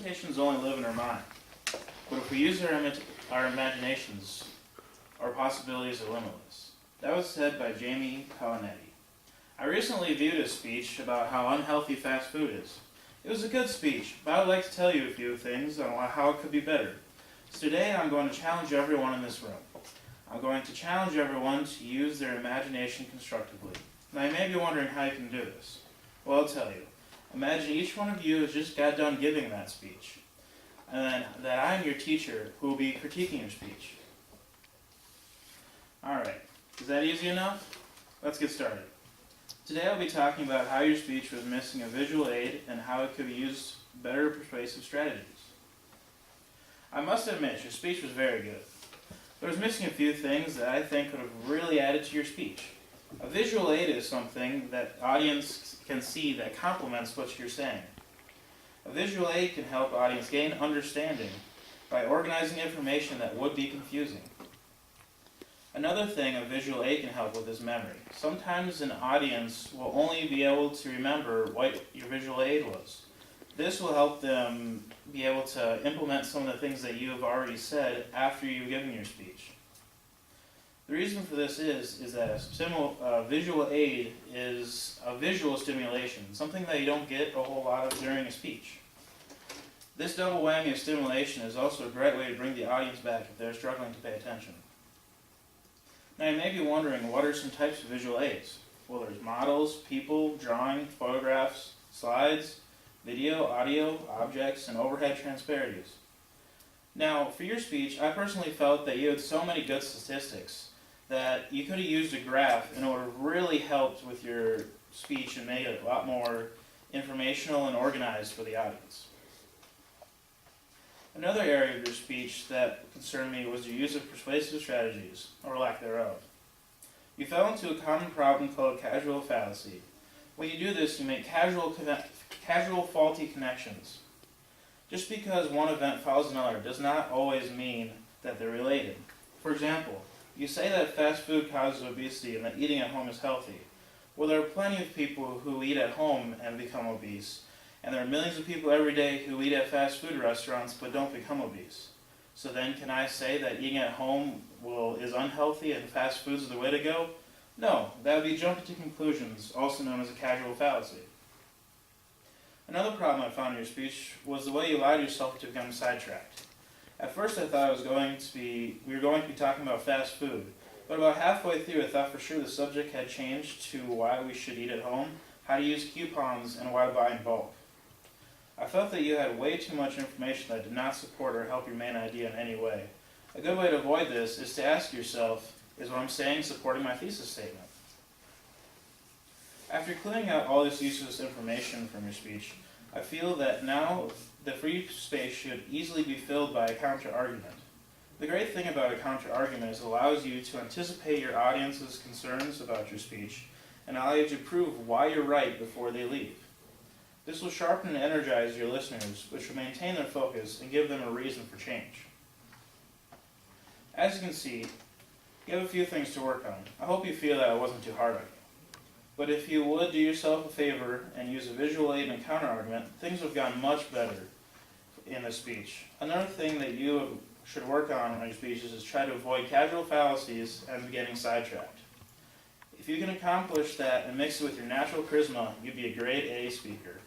limitations only live in our mind, but if we use our imaginations, our possibilities are limitless. That was said by Jamie Palinetti. I recently viewed a speech about how unhealthy fast food is. It was a good speech, but I would like to tell you a few things on how it could be better. So today I'm going to challenge everyone in this room. I'm going to challenge everyone to use their imagination constructively. Now you may be wondering how you can do this. Well, I'll tell you. Imagine each one of you has just got done giving that speech, and that I'm your teacher who will be critiquing your speech. Alright, is that easy enough? Let's get started. Today I'll be talking about how your speech was missing a visual aid and how it could be used better persuasive strategies. I must admit, your speech was very good. But it was missing a few things that I think could have really added to your speech. A visual aid is something that audience can see that complements what you're saying. A visual aid can help audience gain understanding by organizing information that would be confusing. Another thing a visual aid can help with is memory. Sometimes an audience will only be able to remember what your visual aid was. This will help them be able to implement some of the things that you have already said after you've given your speech. The reason for this is that a visual aid is a visual stimulation, something that you don't get a whole lot of during a speech. This double whammy of stimulation is also a great way to bring the audience back if they're struggling to pay attention. Now you may be wondering, what are some types of visual aids? Well, there's models, people, drawing, photographs, slides, video, audio, objects, and overhead transparities. Now, for your speech, I personally felt that you had so many good statistics that you could have used a graph in order to really help with your speech and make it a lot more informational and organized for the audience. Another area of your speech that concerned me was your use of persuasive strategies, or lack thereof. You fell into a common problem called casual fallacy. When you do this, you make casual faulty connections. Just because one event follows another does not always mean that they're related. For example, you say that fast food causes obesity and that eating at home is healthy. Well, there are plenty of people who eat at home and become obese, and there are millions of people every day who eat at fast food restaurants but don't become obese. So then can I say that eating at home is unhealthy and fast foods are the way to go? No, that would be jumping to conclusions, also known as a casual fallacy. Another problem I found in your speech was the way you allowed yourself to become sidetracked. At first I thought we were going to be talking about fast food, but about halfway through I thought for sure the subject had changed to why we should eat at home, how to use coupons, and why to buy in bulk. I felt that you had way too much information that did not support or help your main idea in any way. A good way to avoid this is to ask yourself, is what I'm saying supporting my thesis statement? After clearing out all this useless information from your speech, I feel that now the free space should easily be filled by a counter-argument. The great thing about a counter-argument is it allows you to anticipate your audience's concerns about your speech and allow you to prove why you're right before they leave. This will sharpen and energize your listeners, which will maintain their focus and give them a reason for change. As you can see, you have a few things to work on. I hope you feel that it wasn't too hard on you. But if you would do yourself a favor and use a visual aid and counter-argument, things would have gotten much better in the speech. Another thing that you should work on your speeches is try to avoid casual fallacies and getting sidetracked. If you can accomplish that and mix it with your natural charisma, you'd be a great A speaker.